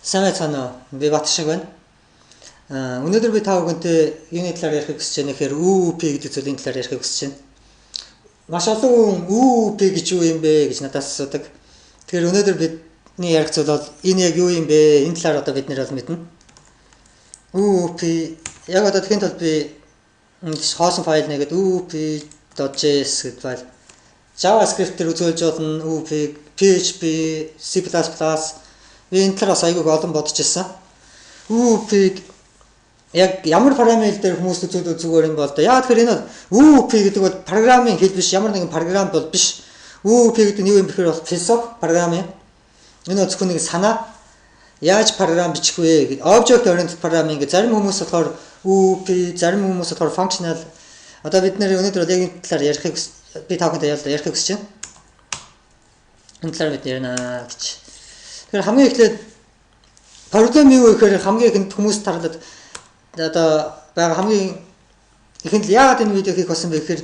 Сайн байцгаана уу? Би Бат шиг байна. Өнөөдөр би та бүхэнтэй юуны талаар ярих гэж байна гэхээр ÜÜП гэдэг зүйлийн талаар ярих гэж байна. Маш олон ÜÜП гэж юу юм бэ гэж надаас асуудаг. Тэгэхээр өнөөдөр бидний ярих зүйл бол энэ яг юу юм бэ? Энэ талаар одоо бид нэр бол мэднэ. ÜÜП яг одоо тэгэхээр бол би хоосон файл нэгэд ÜÜP.js гэдэг файл JavaScript-ээр үзүүлж болно, ÜÜП, PHP, C++. Би энэ талаар бас айгүй олон бодож ирсэн. ÜÜП яг ямар параметр дээр хүмүүс үзүүлдэг зүгээр юм бол да. Яг тэгэхээр энэ ÜÜП гэдэг бол программын хэл биш, ямар нэгэн програм бол биш. ÜÜП гэдэг нь юу юм бэхээр бол философи програм юм. Энэ бол зөвхөн нэг санаа. Яаж програм бичих вэ гэдэг object oriented programming гэж зарим хүмүүс болохоор ÜÜП, зарим хүмүүс болохоор functional. Одоо бид нэр өнөөдөр яг энэ талаар ярихыг би та бүхэнд ярих гэж байна. Энэ талаар бид ярина гэж. Тэгэхээр хамгийн эхлээд проблем юу гэхээр хамгийн ихэнд хүмүүс тарлаад одоо байгаа хамгийн ихэнд яагаад энэ видео хийх болсон бэ гэхээр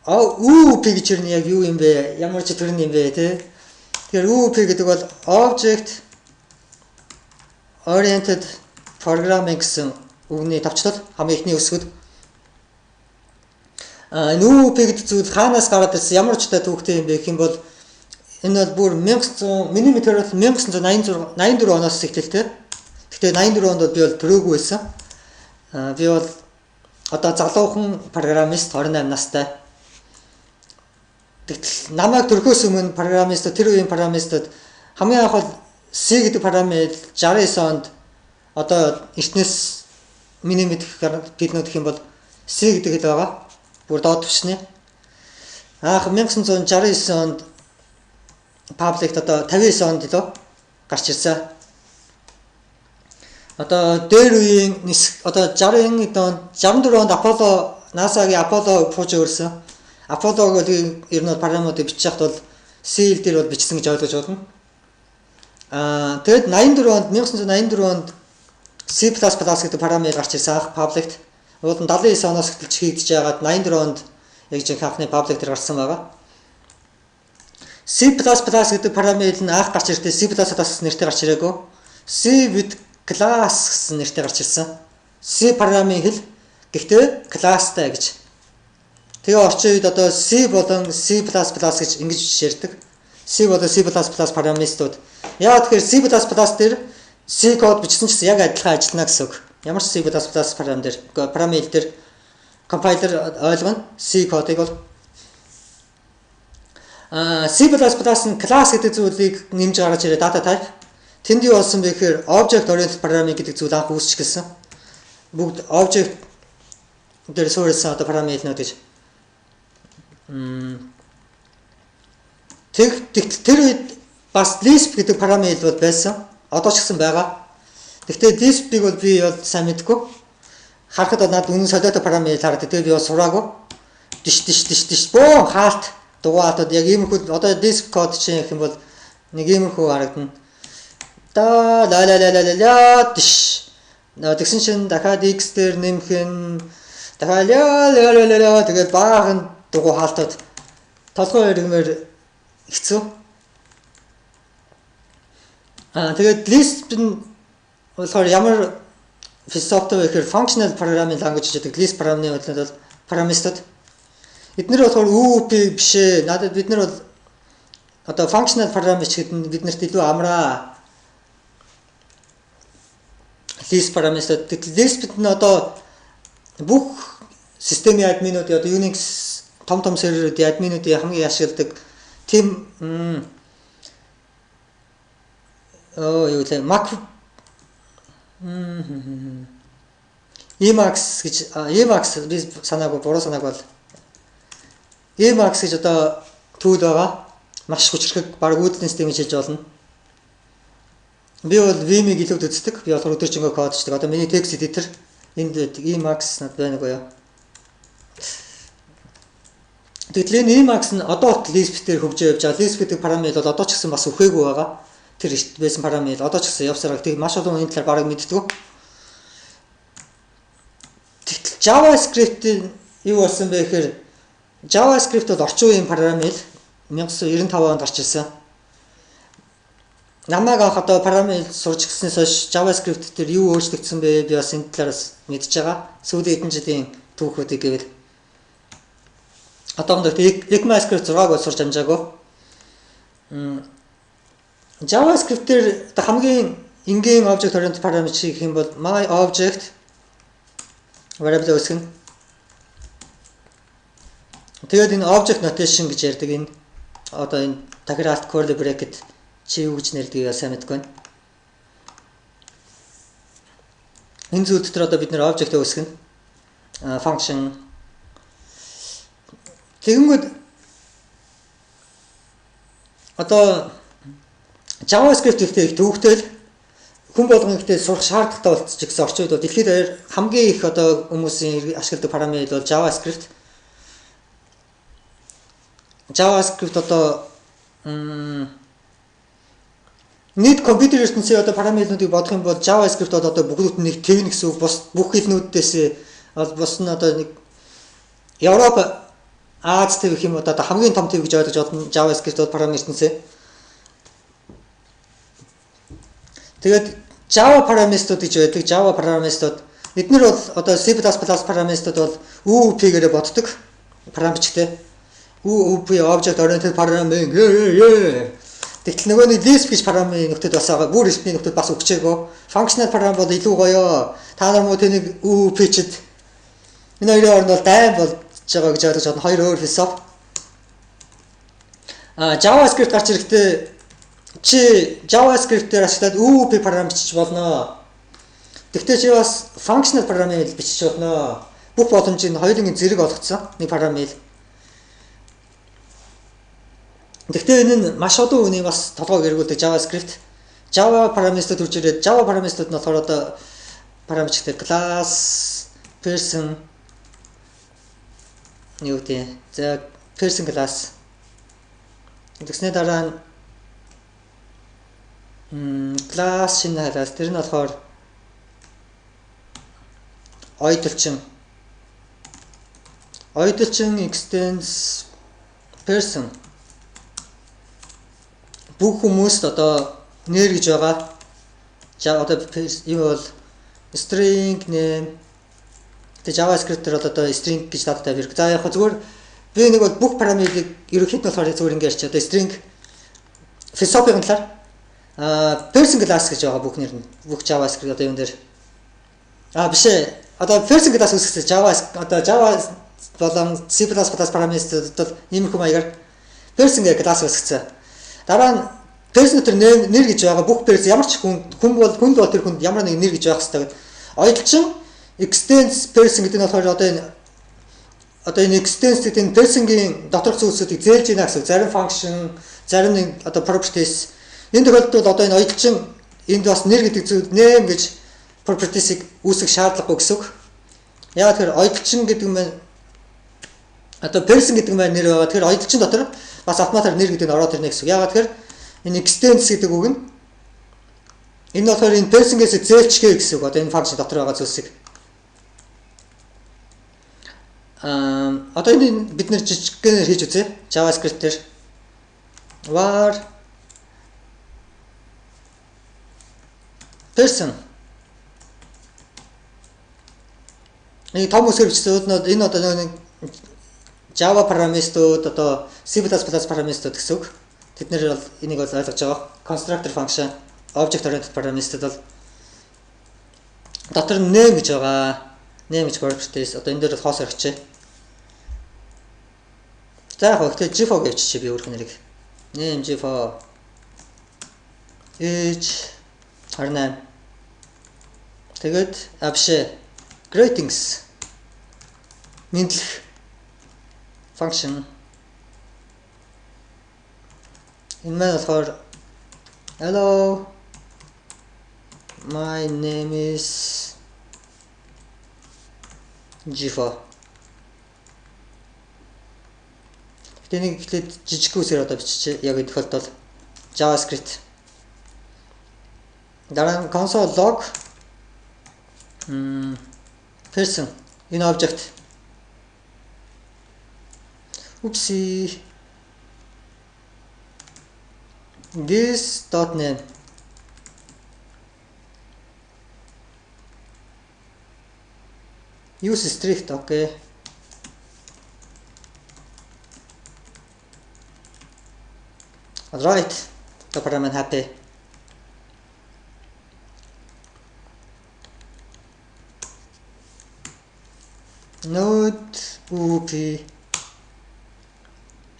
ÜÜП гэж юу яг юу юм бэ? Ямар ч төрн юм бэ те? Тэгэхээр ÜÜП гэдэг бол object oriented programming гэсэн үгний товчлол хамгийн ихний үсгэд. Энэ ÜÜП гэдэг зүйл хаанаас гараад ирсэн? Ямар ч түүхтэй юм бэ гэх юм бол энэ бол бүр 1984 оноос эхэлтэй. Гэхдээ 84 онд би бол төрөөгүй байсан. Би бол одоо залуухан программист 28 настай. Тэгтэл намайг төрөхөөс өмнө программистууд тэр үеийн программистууд хамгийн анх бол C гэдэг програмыг 69 онд одоо эртнээс миний мэдэх биднүүд гэх юм бол C гэдэг хэл байгаа. Бүр доод түвшний. Анх 1969 онд пабликт одоо 59 онд лөө гарч ирсэн. Одоо дээр үеийн одоо 60-ын онд 64 онд Apollo NASA-гийн Apollo project өрсөн. Apollo гэдэг ер нь програмуудыг бичих хад бол C дээр бол бичсэн гэж ойлгож байна. Тэгэд 1984 онд C++ гэдэг програмыг гарч ирсэн анх пабликт. Уул нь 79 оноос эхэлж хийгдэж байгаад 84 онд яг жинхэнэ анхны паблик дээр гарсан байгаа. C++ гэдэг програмыг нь анх гарч ирэхдээ C++ нэртэй гарч ирээгүй. C with class гэсэн нэртэй гарч ирсэн. C програмын хэл гэхдээ classтай гэж. Тэгээ орчин үед одоо C болон C++ гэж ингэж ярьдаг. C болон C++ программистууд. Яг тэгэхээр C++ дээр C код бичсэн ч гэсэн яг адилхан ажиллана гэсэн үг. Ямар ч C++ програм дээр програмын хэл дээр компайлер ойлгоно C кодыг бол C++ нь class гэдэг зүйлийг нэмж гаргаж ирээ data type. Тэнд юу болсон бэ гэхээр object oriented programming гэдэг зүйл анх үүсч гэлсэн. Бүгд object дээр суурилсан одоо програмын хэлнүүд гэж. Тэр үед бас Lisp гэдэг програмын хэл бол байсан. Одоо ч гэсэн байгаа. Гэхдээ Lisp-ийг бол би бол сайн мэдгүй. Харахад бол надад үнэн солиотой програмын хэл харагдав. Тэгээ би бол сураагүй. Диш бөө хаалт дугаатад яг иймэрхүү одоо Lisp код чинь гэх юм бол нэг иймэрхүү харагдана. Да ла диш. Тэгсэн чинь дахиад X дээр нэмэх нь дахиад ла тэгээд баахан дугуй хаалтад толгой иргмээр хэцүү. Тэгээд Lisp нь болохоор ямар философитой вэ гэхээр functional programming language гэдэг Lisp програмны бодлоод бол программистууд эднэр болохоор ÜÜП биш ээ. Надад бид нар бол одоо functional program бичихэд биднэрт илүү амраа. Lisp программистууд Lisp-д нь одоо бүх системийн админууд одоо Unix том серверүүдийн админуудын хамгийн ашигладаг тийм Mac Emacs гэж Emacs би санаагүй буруу санаагүй бол Emacs гэж одоо түүл байгаа. Маш хүчрхэг баг үүдлийн систем хийж болно. Би бол Vim-ийг илүү үздэг. Би болохоор өдөржингөө кодчдаг. Одоо миний text editor энд Emacs над байна уу яа. Тэгвэл энэ Emacs нь одоо Lisp дээр хөгжиж явж байгаа. Lisp гэдэг програм бол одоо ч гэсэн бас өхөөгүй байгаа. Тэр ихт байсан програм одоо ч гэсэн явсараа тэг маш олон энэ талаар бараг мэддэг. Тэгтэл JavaScript юу болсон бэ гэхээр JavaScript бол орчин үеийн програм хэл 1995 онд гарч ирсэн. намайг анх одоо параметр сурч гиснээс хойш JavaScript дээр юу өөрчлөгдсөн бэ? Би бас энэ талаас мэдж байгаа. Сүүлийн хэдэн жилийн түүхүүдийг гэвэл одоохондоо ECMAScript 6-г бол сурч амжаагүй. JavaScript дээр одоо хамгийн энгийн object oriented parameter гэх юм бол my object variable үүсгэн. Тэгээд энэ object notation гэж ярьдаг энэ одоо энэ таграалт curly bracket чи юу гэж нэрлэдэг сайн мэдгүй байна. Энэ зүйл дотор одоо бид нэр object үүсгэн function тэгэнгүүт одоо JavaScript их төвөгтэй хүн болгон ихтэй сурах шаардлагатай болчих гэсэн орчин үед бол дэлхийд хамгийн их одоо хүмүүсийн ашигладаг параметр бол JavaScript. JavaScript одоо нийт компьютер ертөнцийн одоо параметруудыг бодох юм бол JavaScript бол одоо бүгдүүд нь нэг твн гэсэн үг. Бус бүх хэлнүүдээс бус нь одоо нэг Европ Аз төв гэх юм одоо хамгийн том төв гэж ойлгож байна JavaScript бол параметрнээсээ. Тэгээд Java параметрууд гэж байдаг. Java параметрууд эдгээр бол одоо C++ параметрууд бол OOP гэрээ боддог параметртэй. OOP object oriented parameter. Тэгтэл нөгөө нэг Lisp гэж параметр нөхдөд бас байгаа. Бүр Lisp нөхдөд бас өгчээгөө. Functional parameter бол илүү гоё. Та нар муу тэнийг OOP-чд энэ хоёрын оронд бол дайм болж байгаа гэж ойлгож байна. Хоёр өөр философи. JavaScript гарч ирэхдээ чи JavaScript-ээр ашиглаад OOP параметр бичиж болно. Тэгвэл чи бас functional parameter бичиж болно. Бүх боломжийг хоёулын зэрэг олгоцсон нэг параметр. Тэгвэл энэ нь маш олон үний бас толгойг эргүүлдэг JavaScript. Java parameter төрж ирээд Java parameter-ууд нь болохоор одоо параметртэй class, person юу гэдэг. За person class. Тэгснээр дараа нь class шинэ class тэр нь болохоор ойдолчин extends person бүх хүмүүст одоо нэр гэж байгаа. За одоо юу бол string name тэг JavaScript-ээр одоо string гэж татдаг хэрэг. За яг зүгээр би нэг бол бүх параметрыг ерөнхийд нь болохоор зүгээр ингэ ярьчих. Одоо string философийн талаар person class гэж байгаа бүх нэр нь. Бүх JavaScript одоо юм дээр биш ээ. Одоо person class үүсгэсэн Java болон C++ параметрууд бол иймэрхүү маягаар person class үүсгэсэн. Дараа нь person дотор нэр гэж байгаа бүх person ямар ч хүн бол тэр хүнд ямар нэг нэр гэж байх хэрэгтэй гэдэг. Ойдолчин extends person гэдэг нь болохоор одоо энэ extends гэдэг нь person-гийн доторх зүйлсүүдийг зээлж ийна гэсэн. Зарим function, зарим нэг одоо properties. Энэ тохиолдолд одоо энэ ойдолчин энд бас нэр гэдэг зүйл name гэж properties-ийг үүсгэх шаардлагагүй гэсэн үг. Яг тэр ойдолчин гэдэг нь одоо person гэдэг нь нэр байгаа. Тэгэхээр ойдолчин дотор бас автоматар нэр гэдэг нь ороод ирнэ гэсэн үг. Яагаад тэгэхээр энэ extends гэдэг үг нь энэ болохоор энэ person-гээс зээлчгээ гэсэн үг. Одоо энэ function дотор байгаа зүйлсийг одоо энэ бид нэр жижиггээр хийж үзье. JavaScript дээр var person нэг том үсгээр бичсэн энэ одоо нэг Java параметрууд одоо C++ параметрууд гэсэн үг. Тэд нэр бол энийг бол ойлгож байгаа. Constructor function, object oriented parameter бол дотор нь name гэж байгаа. Name гэж properties одоо энэ дээр бол хоос орчихъя. За яг ихтэй GIFO гэвч би өөрх нэрийг name GIFO age 28 тэгээд абшэ greetings мэдлэх function энэ маань болохоор hello my name is GIFO тэнийг ихлээд жижиг үсгээр одоо биччихье. Яг энэ тохиолдолд JavaScript. Дараа нь console log person энэ object. Oopsie. this dot name use strict. Okay. Alright, the program happy. Node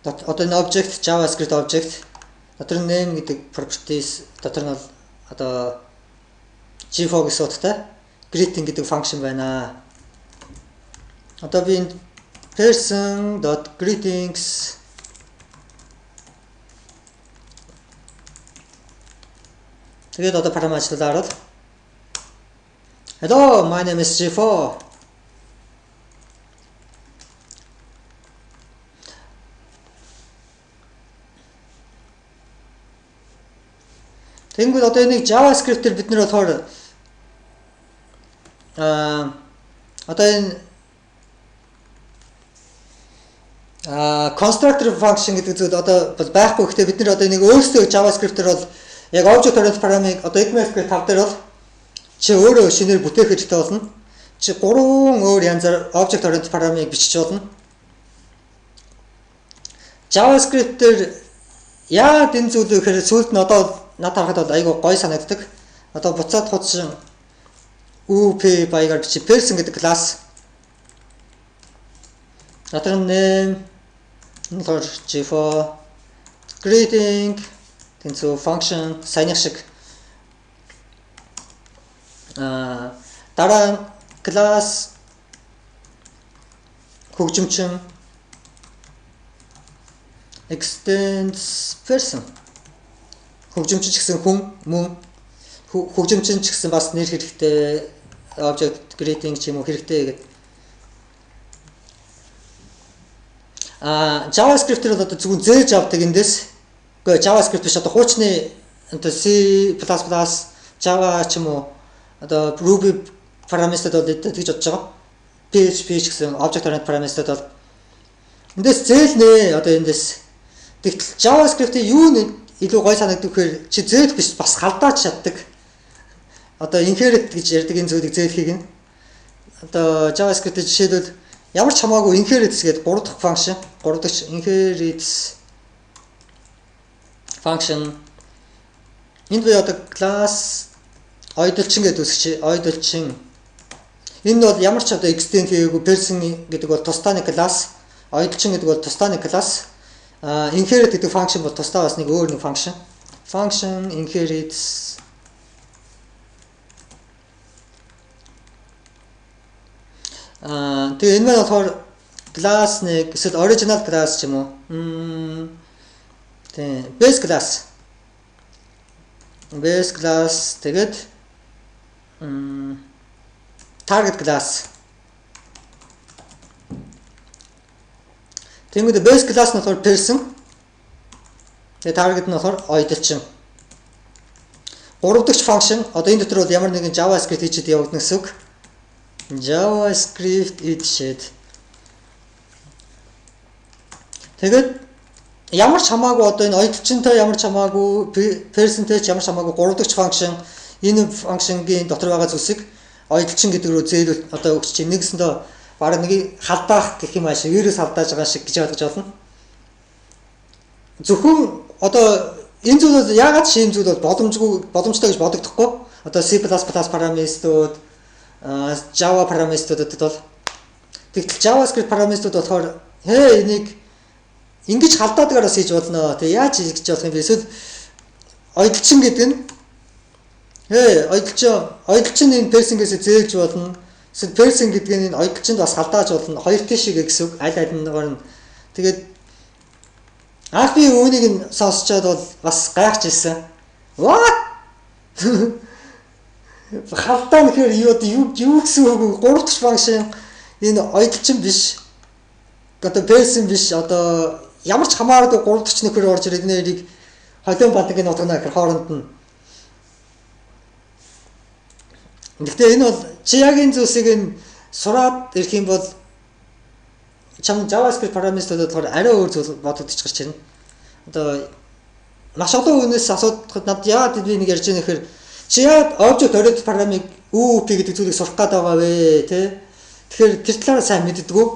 up одоо энэ object JavaScript object дотор name гэдэг properties дотор нь бол одоо G4 гэсэн утгатай greeting гэдэг function байна. Одоо би энэ person.greetings тэгээд одоо програм ажиллуулаад бол Hello, my name is G4. Тэнгүүд одоо энийг JavaScript-ээр бид нэр болохоор одоо энэ constructor function гэдэг зүйл одоо бол байхгүй. Гэхдээ бид нэр одоо энийг өөрсдөө JavaScript-ээр бол яг object oriented programming одоо ECMAScript 5 дээр бол чи өөрөө шинээр бүтээх хэрэгтэй болно. Чи 3 өөр янзаар object oriented programming бичиж болно. JavaScript-ээр яагаад энэ зүйлийг гэхээр сүүлд нь одоо надад харахад бол айгүй гоё санагддаг. Одоо буцаад хуудсан UP баягаар бичиж person гэдэг класс. Дотор нь name G4 greeting тэнцүү function саяны шиг дараа класс хөгжимчин extends person хөгжимчин ч гэсэн хүн мөн хөгжимчин ч гэсэн бас нэр хэрэгтэй object greeting ч юм уу хэрэгтэй гэдэг. JavaScript-ээр бол одоо зөвхөн зээж авдаг эндээс. Гэхдээ JavaScript биш одоо хуучны одоо C++, Java ч юм уу одоо Ruby parameter-д бол тэгж бодож байгаа. PHP ч гэсэн object oriented parameter-д бол эндээс зээлнэ одоо эндээс. Тэгтэл JavaScript-ийн юу нэг илүү гой санагддаг гэхээр чи зээл биш бас халдаач чаддаг. Одоо inherit гэж ярьдаг энэ зүйлийг зээлхийг нь. Одоо JavaScript-ийн жишээлбэл ямар ч хамаагүй inherit гэдэг 3 дахь function, 3 дахь inherit function. Энд би одоо class ойдолчин гэдэг үсгч ойдолчин. Энэ нь бол ямар ч одоо extend хийгээгүй person гэдэг бол тусдаа нэг class, ойдолчин гэдэг бол тусдаа нэг class. Inherit гэдэг function бол тусдаа бас нэг өөр нэг function. Function inherits тэгээ энэ маань болохоор class нэг эсвэл original class ч юм уу. Тэгээ base class. Base class тэгээд target class. Тэнгүүд base class нь болохоор person. Тэгээ target нь болохоор ойдолчин. 3 дахь function одоо энэ дотор бол ямар нэгэн JavaScript хийчихэд явагдана гэсэн үг. JavaScript edit. Тэгээд ямар ч хамаагүй одоо энэ ойдолчинтай ямар ч хамаагүй personтэй ямар ч хамаагүй 3 дахь function энэ function-гийн дотор байгаа зүйлсийг ойдолчин гэдэг рүү зээлүүл одоо өгч чинь нэгсэндээ бараг нэг халдаах гэх юм ааш вирус халдааж байгаа шиг гэж ойлгож байна. Зөвхөн одоо энэ зүйл бол яагаад шийм зүйл бол боломжтой гэж бодогдохгүй. Одоо C++ параметрууд Java параметруудад бол тэгтэл JavaScript параметрууд болохоор энийг ингэж халдаадгаараас хийж болно. Тэгээ яаж хийж болох юм бэ? Эсвэл ойдолчин гэдэг нь ойдолчин энэ person-гээс зээлж болно. Эсвэл person гэдэг нь энэ ойдолчинд бас халдааж болно. Хоёр тийшээ гэсэн үг. Аль алингаар нь тэгээд анх би үүнийг нь сонсчоод бол бас гайхаж ирсэн. What? Халдаа нэхэр юу гэсэн үг 3 дахь function энэ ойдолчин биш. Одоо person биш одоо ямар ч хамаардаг 3 дахь нөхөр орж ирээд нэрийг холион бадаг энэ утгана гэхэр хооронд нь. Гэхдээ энэ бол чи яг энэ зүйлсийг нь сураад ирэх юм бол чам JavaScript параметруудад болохоор арай өөр зүйл бодогдож гарч ирнэ. Одоо маш олон хүнээс асуудахад надад яагаад би нэг ярьж байгаа нөхөр чи яагаад object oriented programming OOP гэдэг зүйлийг сурах гээд байгаа вэ те. Тэгэхээр тэр талаараа сайн мэддэггүй.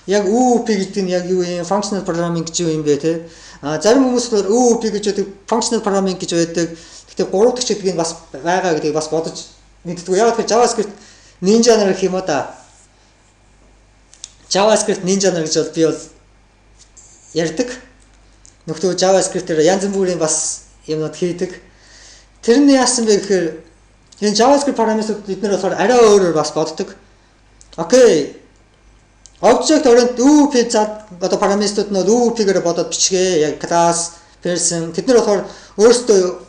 Яг OOP гэдэг нь яг юу юм, functional programming гэж юу юм бэ те. Зарим хүмүүс бол OOP гэж байдаг, functional programming гэж байдаг. Гэхдээ 3 дахь гэдэг нь бас байгаа гэдгийг бас бодож мэддэггүй. Яг тэр JavaScript Ninja нар гэх юм уу да. JavaScript Ninja нар гэж бол би бол ярьдаг. Нөхдөд JavaScript-ээр янз бүрийн бас юмнууд хийдэг. Тэрний яасан бэ гэхээр энэ JavaScript параметрууд бид нэр болохоор арай өөрөөр бас боддог. Окей. Object oriented OOP одоо параметрууд нь OOP-гээр бодоод бичгээ. Яг class, person тэд нар болохоор өөрсдөө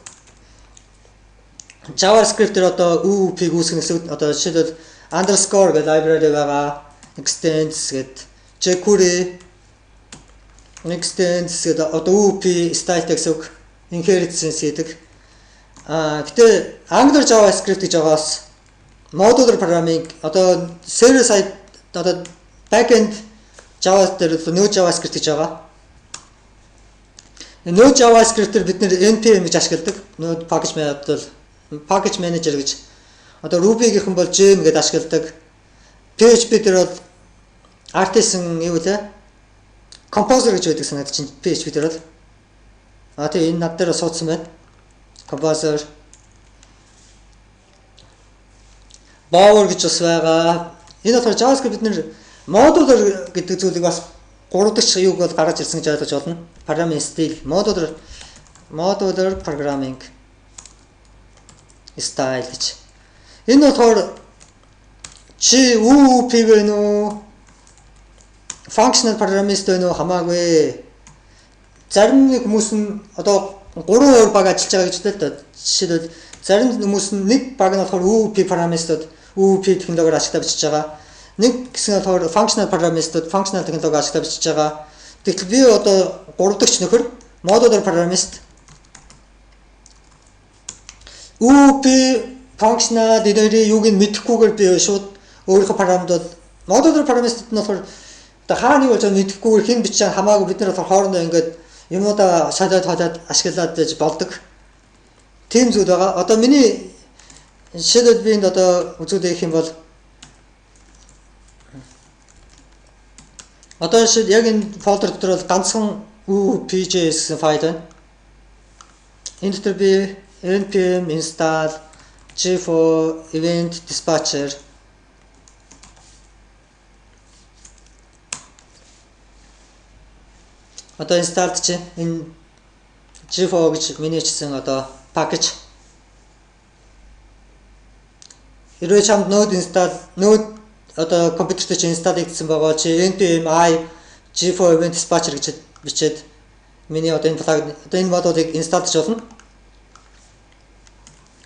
JavaScript-ээр одоо OOP-г үүсгэх гэсэн одоо жишээлбэл underscore гэх library байгаа. Extends гэдэг jQuery extends гэдэг одоо OOP style гэсэн үг inheritance гэдэг. Гэтэ Angular JavaScript гэж байгаас modular programming одоо server side одоо backend Java дээр Node JavaScript гэж байгаа. Node JavaScript-ээр бид нэр npm гэж ашигладаг. Node package manager гэж. Одоо Ruby-гийнхэн бол gem гэж ашигладаг. PHP дээр бол artisan юу вэ? Composer гэж байдаг санаад чинь PHP дээр бол. Тэгээ энэ над дээр суудсан байна. Composer. Bower гэж бас байгаа. Энэ болохоор JavaScript бид нэр modular гэдэг зүйлийг бас 3 дахь юуг бол гаргаж ирсэн гэж ойлгож байна. Programming style, modular programming style гэж. Энэ болохоор чи OOP вэ нүү? Functional programmist вэ нүү хамаагүй. Зарим нэг хүмүүс нь одоо 3 өөр баг ажиллаж байгаа гэж хэлдэг. Жишээлбэл зарим хүмүүс нь нэг баг нь болохоор OOP программистууд OOP технологиор ашиглаж бичиж байгаа. Нэг гэсэн болохоор functional programmistууд functional технологиор ашиглаж бичиж байгаа. Тэгвэл би одоо 3 дахь нөхөр modular programmist OOP functional дээр юуг нь мэдэхгүйгээр би шууд өөрийнхөө параметрууд modular programmist нь болохоор одоо хааны болж мэдэхгүйгээр хэн бичиж хамаагүй бид нар болохоор хоорондоо ингээд юмудаа шалаад ашиглаад байж болдог. Тийм зүйл байгаа. Одоо миний жишээлбэл би энд одоо үзүүлэх юм бол одоо яг энэ фолдер дотор бол ганцхан OOP.js гэсэн файл байна. Энэ дотор би npm install g4 event dispatcher одоо install чинь энэ g4 гэж миний хийсэн одоо package. Хэрвээ чамд node одоо компьютерт чи install хийсэн байгаа чи npm i g4 event dispatcher гэж бичээд миний одоо энэ flag одоо энэ модулыг install хийж болно.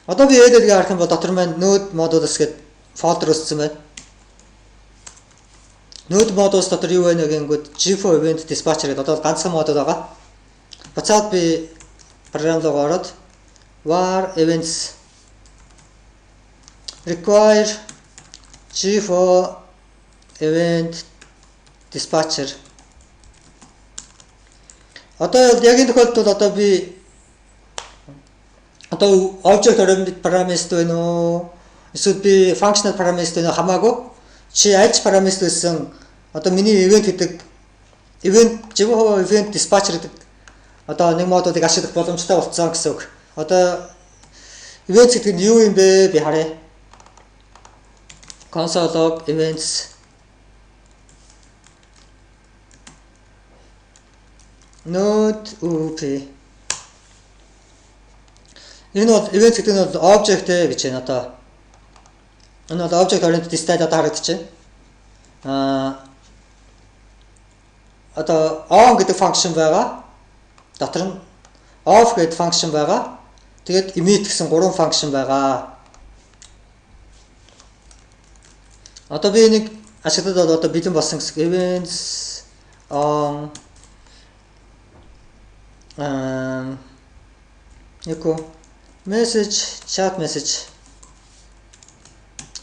Одоо би edit-ийг харах юм бол дотор маань node modules гэдэг folder үүссэн байна. Node modules дотор юу байна гэнгүүт g4 event dispatcher гэдэг одоо ганцхан модуль байгаа. Буцаад би програм руу ороод var events require g4 event dispatcher. Одоо яг энэ тохиолдолд одоо би одоо object oriented parameter вэ нөө эсвэл би functional parameter вэ нөө хамаагүй чи аль parameter гэсэн одоо миний event гэдэг g4 event dispatcher гэдэг одоо нэг модулыг ашиглах боломжтой болсон гэсэн үг. Одоо events гэдэг нь юу юм бэ? Би харъя. Console log events node OOP. Энэ бол events гэдэг нь бол object гэж байна одоо. Энэ бол object oriented style одоо харагдчихэв. Одоо on гэдэг function байгаа. Дотор нь off гэдэг function байгаа. Тэгээд emit гэсэн 3 function байгаа. Одоо би нэг ашиглаад одоо бэлэн болсон гэсэн events on echo message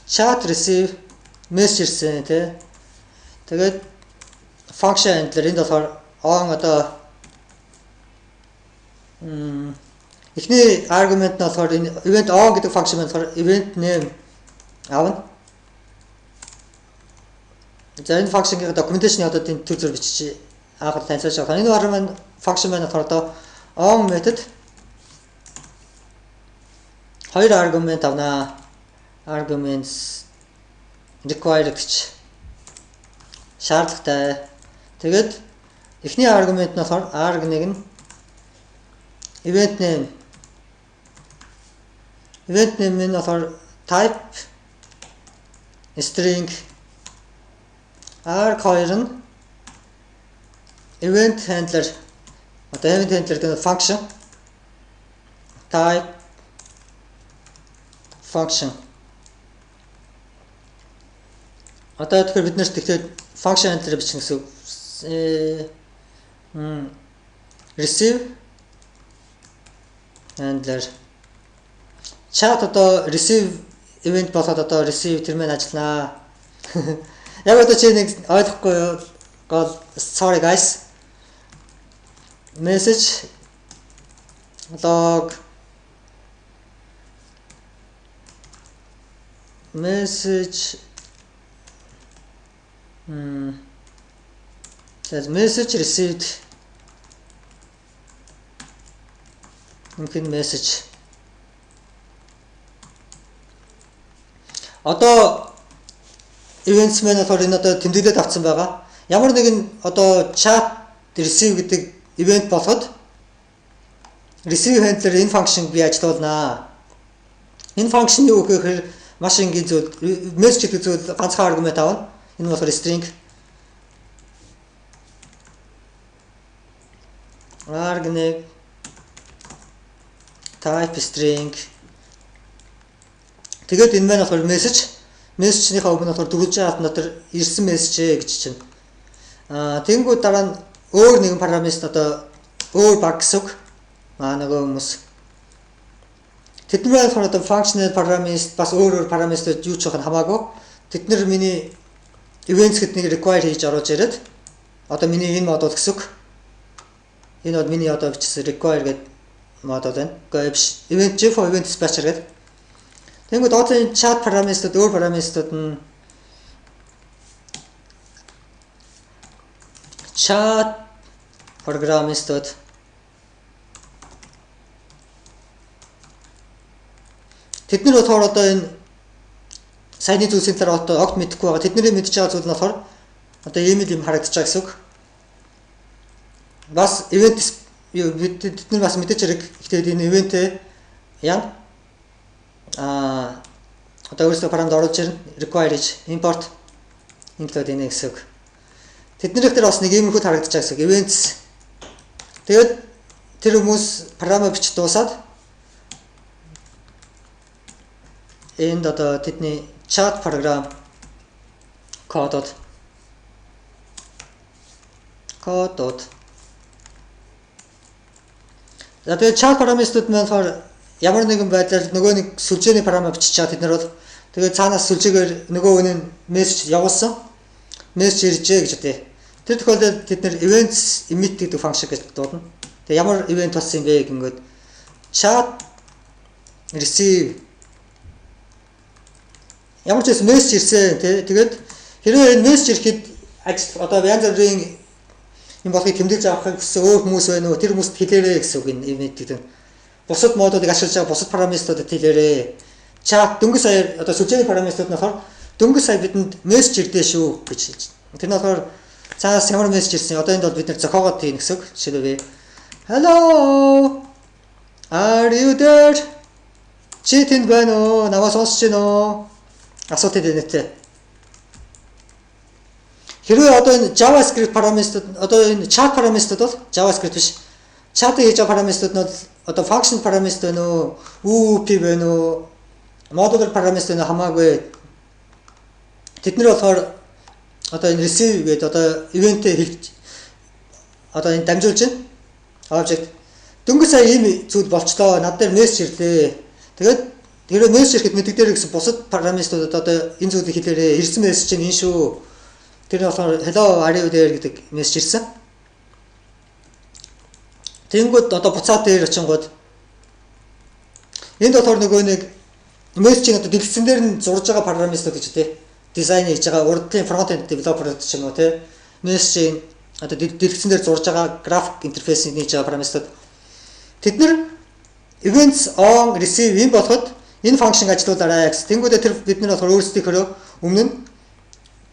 chat receive message ирсэн тий. Тэгээд function handler энд болохоор on одоо Эхний аргумент нь болохоор энэ event on гэдэг function болохоор event name аавна. За энэ function-ийн documentation-ийн одоо энэ төр зөр бичиж анхаар танилцуулж байгаа. Энэ аргумент function маань болохоор одоо on method хоёр аргумент авнаа. Arguments required гэж шаардлагатай. Тэгээд эхний аргумент нь болохоор arg1 нь event name. Event name нь болохоор type string. arg2 нь event handler. Одоо event handler гэдэг function type function. Одоо тэгэхээр бид нэр тэгэхээр function handler бичих гэсэн receive handler. Chat одоо receive event болоод одоо receive тэр мэн ажилланаа. Яг одоо чи нэг ойлгохгүй гол sorry guys. Message log message says message received. Мungkin message. Одоо events маань болохоор энэ одоо тэмдэглээд авсан байгаа. Ямар нэгэн одоо chat receive гэдэг event болоход receive handler энэ function би ажиллуулнаа. Энэ function юу гэхээр маш энгийн зүйл message гэдэг зүйл ганцхан аргумент авна. Энэ болохоор string arg1 type string. Тэгээд энэ маань болохоор message-ийнхаа өмнө болохоор дөрвөлжин алт дотор ирсэн message гэж чинь. Тэнгүүд дараа нь өөр нэгэн параметр одоо өөр баг гэсэн үг. Нөгөө хүмүүс тэд нар болохоор одоо functional parameters бас өөр параметрууд юу ч байх нь хамаагүй. Тэд нар миний events гэдэг нэг require хийж оруулж ирээд одоо миний энэ модуль гэсэн үг. Энэ бол миний одоо бичсэн require гэдэг модуль байна. Гэхдээ биш event for event dispatcher гэдэг. Тэнгүүд одоо энэ chat параметрууд өөр параметрууд нь chat программистууд тэд нар болохоор одоо энэ саяны зүйлсийн дараа одоо огт мэдэхгүй байгаа. Тэдний мэдж байгаа зүйл нь болохоор одоо ийм юм харагдаж байгаа гэсэн үг. Бас event бид нар бас мэдээж хэрэг ихтэй энэ event яа одоо өөрсдөө параметр оруулж ирнэ require хийж import include энэ гэсэн үг. Тэднийх дээр бас нэг иймэрхүү харагдаж байгаа гэсэн үг. Events тэгээд тэр хүмүүс параметр бич дуусаад энд одоо тэдний chat програм кодод за тэгээд chat параметрууд маань болохоор ямар нэгэн байдлаар нөгөө нэг сүлжээний параметр бичиж чад тэд нар бол тэгээд цаанаас сүлжээгээр нөгөө үнийн мессеж явуулсан мессеж иржээ гэж үү. Тэр тохиолдолд тэд нар events emit гэдэг function гэж дуудана. Тэгээд ямар event болсон юм бэ гингүүд chat receive ямар ч мессеж ирсэн тий. Тэгээд хэрвээ энэ мессеж ирэхэд ажил одоо янз бүрийн юм болохыг тэмдэглэж авахыг хүссэн өөр хүмүүс байна уу? Тэр хүмүүст хэлээрэй гэсэн үг энэ event гэдэг. Бусад модуудыг ашиглаж байгаа бусад параметруудад хэлээрэй. Chat дөнгөж сая одоо сүлжээний параметрууд нь болохоор дөнгөж сая бидэнд мессеж ирдээ шүү гэж хэлж байна. Тэр нь болохоор цаас ямар мессеж ирсэн. Одоо энд бол бид нэр зохиогоод тийм гэсэн үг. Жишээлбэл hello are you there? Чи тэнд байна уу? Намаа сонсож байна уу? Асуудал нэтэ. Хэрвээ одоо энэ JavaScript параметрууд одоо энэ chat параметрууд бол JavaScript биш. Chat хийж байгаа параметрууд нь одоо function параметр байна уу? UP байна уу? Modular параметр байна хамаагүй. Тэд нар болохоор одоо энэ receive гэдэг одоо event-ийг хийж одоо энэ дамжуулж байна. Object. Дөнгөж сая ийм зүйл болчлоо. Над дээр мессеж ирлээ. Тэгээд тэр мессеж ирэхэд мэддэгдэр гэсэн бусад параметруудад одоо энэ зүйлийг хэлээрээ ирсэн мессеж чинь энэ шүү. Тэр нь болохоор hello are you there гэдэг мессеж ирсэн. Тэнгүүд одоо буцаад дээр очингууд энд болохоор нөгөө нэг мессежийг одоо дэлгэцэн дээр нь зурж байгаа программистууд гэж тий дизайн хийж байгаа урдлын фронт-энд девелопер ч юм уу тий мессежийг одоо дэлгэцэн дээр зурж байгаа график интерфейсийг хийж байгаа программистууд тэд нар events on receive юм болоход энэ функшн ажилуулаарай гэсэн. Тэнгүүдээ тэр бид нар болохоор өөрсдийнхөө өмнө нь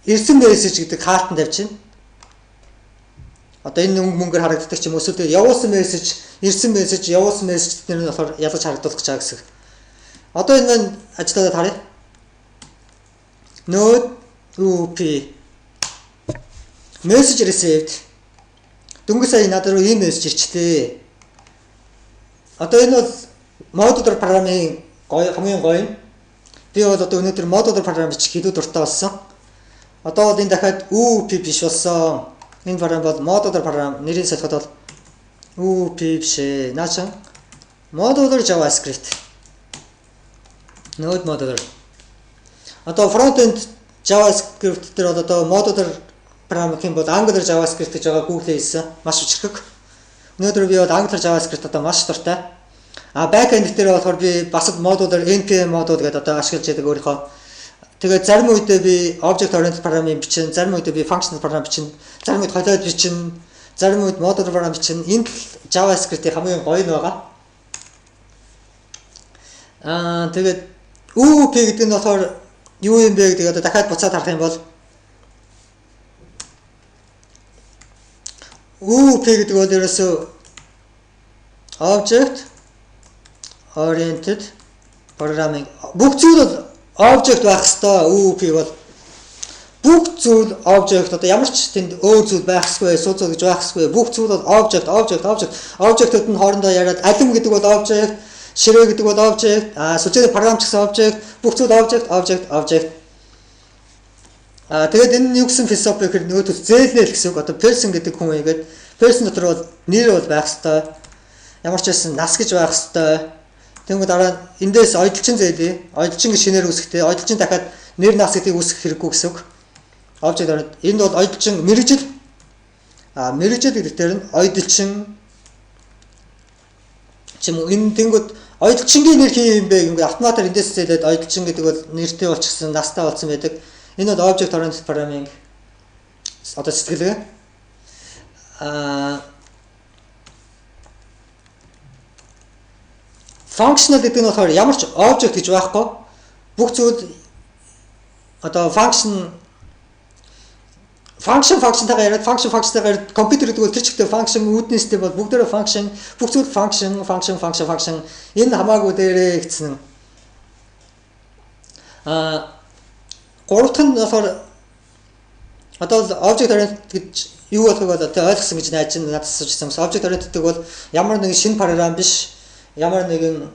ирсэн мессеж гэдэг хаалтанд тавьчихна. Одоо энэ мөнгөөр харагддаг ч юм уу эсвэл явуулсан мессеж, ирсэн мессеж, явуулсан мессеж тэд нар болохоор ялгаж харагдуулах гэж байгаа гэсэн. Одоо энэ маань ажиллаад харъя. Node UP message received. Дөнгөж сая надад руу ийм мессеж ирчлээ. Одоо энэ бол модулер программын хамгийн гоё юм. Би бол одоо өнөөдөр модулер програм бичих илүү дуртай болсон. Одоо бол энэ дахиад UP биш болсон. Энэ програм бол модулер програм нэрийн солиход бол UP биш ээ. Наача модулер JavaScript. Node modular. Одоо front-end JavaScript дээр одоо modular програм гэх юм бол Angular JavaScript гэж байгаа Google хэлсэн. Маш хүчрхэг. Өнөөдөр би бол Angular JavaScript одоо маш дуртай. Back-end дээр болохоор би бас modular npm module гэдэг одоо ашиглаж байдаг өөрийнхөө. Тэгээд зарим үедээ би object oriented програмын бичин, зарим үедээ би functional програм бичин, зарим үед холиод бичин, зарим үед modular програм бичин. Энд JavaScript-ийн хамгийн гоё нь байгаа. Тэгээд UP гэдэг нь болохоор юу юм бэ гэдэг одоо дахиад буцаад харах юм бол UP гэдэг бол ерөөсөө object oriented programming бүх зүйл бол object байх ёстой. UP бол бүх зүйл object одоо ямар ч тэнд өөр зүйл байхсгүй, суу зүйл гэж байхсгүй. Бүх зүйл бол object-ууд нь хоорондоо яриад алим гэдэг бол object, ширээ гэдэг бол object, сүлжээний програм ч гэсэн object, бүх зүйл object. Тэгээд энэ нь юу гэсэн философи гэхээр нөгөө зээлнэл гэсэн үг. Одоо person гэдэг хүн игээд person дотор бол нэр бол байх ёстой. Ямар ч байсан нас гэж байх ёстой. Тэнгүүд дараа эндээс ойдлчин зээлээ. Ойдлчин гэж шинээр үүсэхтэй. Ойдлчин дахиад нэр нас гэдгийг үүсгэх хэрэггүй гэсэн үг. Object ороод энд бол ойдлчин мэрэгжил. Мэрэгжил гэдэг дээр нь ойдлчин чим энэ тэнгүүд ойдлчингийн нэр хий юм бэ гэдэг автоматар эндээс зээлээд ойдлчин гэдэг бол нэртэй болчихсон, настай болсон байдаг. Энэ бол object oriented programming одоо сэтгэлгээ. Functional гэдэг нь болохоор ямар ч object гэж байхгүй. Бүх зүйл одоо function тайгаа яриад function-тайгаар компьютер гэдэг бол тэр чигтээ function үүднээстэй бол бүгдээрээ function бүх зүйл function энэ хамаагүй дээрээ гэсэн. Гурав дахь нь болохоор одоо object oriented гэж юу болохыг бол тэ ойлгосон гэж найж надад асуужсан. Object oriented бол ямар нэгэн шинэ програм биш. Ямар нэгэн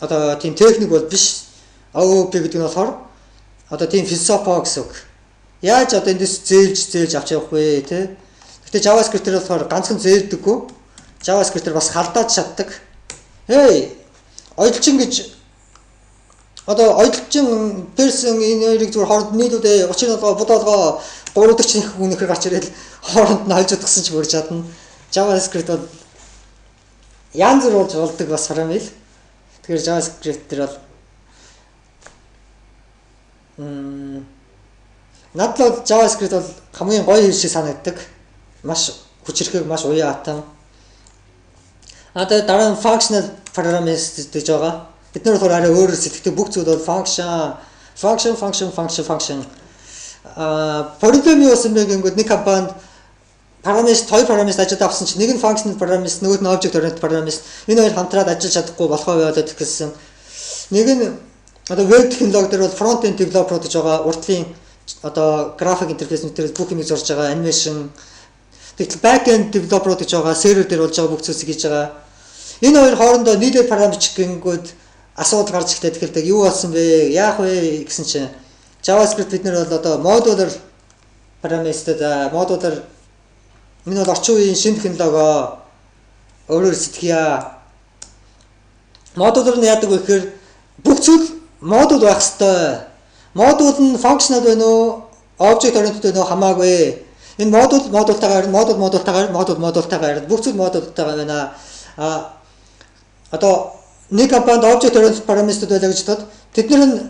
одоо тийм техник бол биш. OOP гэдэг нь болохоор одоо тийм философи гэсэн үг. Яаж одоо эндээс зээлж авч явах вэ те? Гэтэ JavaScript дээр болохоор ганцхан зээлдэггүй. JavaScript дээр бас халдаад чаддаг. Ойдлчин гэж одоо ойдлчин person энэ хоёрыг зүгээр хооронд нийлүүлээ 37 бодоолгоо 3 дахь их үнэхээр гарч ирэл хооронд нь хольж удахсан ч бүр чадна. JavaScript бол янз бүр болж болдог бас програм ил. Тэгэхээр JavaScript дээр бол надад бол JavaScript бол хамгийн гоё хэл шиг санагддаг. Маш хүчрэхэг, маш уяатан. Одоо дараа нь functional programmist гэж байгаа. Бид нар болохоор арай өөрөөр сэтгэдэг бүх зүйл бол function. Программи болсон байх юм гээд нэг компанид программист, хоёр программист ажиллаж авсан чинь нэг нь functional programmist, нөгөөд нь object oriented programmist. Энэ хоёр хамтраад ажиллаж чадахгүй болохоо яваад гэсэн. Нэг нь одоо web технологи дээр бол front end developer гэж байгаа. Уртлын одоо graphic interface нэтээр бүх юмыг зурж байгаа animation. Тэгтэл back end developer гэж байгаа. Server дээр болж байгаа бүх зүйлсийг хийж байгаа. Энэ хоёр хоорондоо нийлээд програм бичих гингүүд асуудал гарч ихтэй тэгэхээр юу болсон бэ? Яах вэ гэсэн чинь JavaScript бид нар бол одоо modular программистад modular энэ бол орчин үеийн шинэ технологи өөрөөр сэтгэя. Modular нь яадаг вэ гэхээр бүх зүйл модуль байх ёстой. Модуль нь functional байна уу, object oriented байна уу хамаагүй. Энэ модультайгаар бүх зүйл модультайгаар байна. Одоо нэг компанид object oriented parameterуд байлаа гэж бодоход тэднэр нь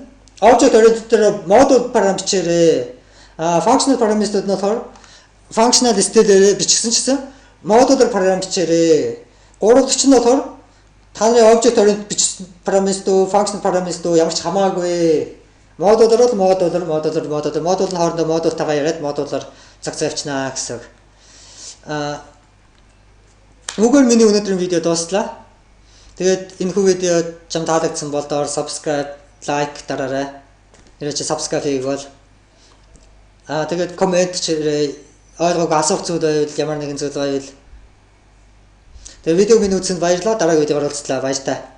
object oriented дээр модуль параметрээрээ functional parameterуд нь болохоор functional style-ээр бичсэн чсэн модуль параметрээрээ гурвалгч нь болохоор таны object oriented бичсэн parameter, functional parameter ямар ч хамаагүй. Модулаар нь хоорондоо модультайгаа яриад модулаар цагцаа явчихнаа гэсэн. Үгээр миний өнөөдрийн видео дууслаа. Тэгээд энэ хүү видео чам таалагдсан бол доор subscribe, like дараарай. Ирээч subscribe хийгвэл. Тэгээд comment хийрээ. Ойлгоогүй асуух зүйл байвал ямар нэгэн зүйл байвал. Тэгээд видео минь үзсэнд баярлалаа. Дараагийн видеоор уулзлаа. Баяр таа.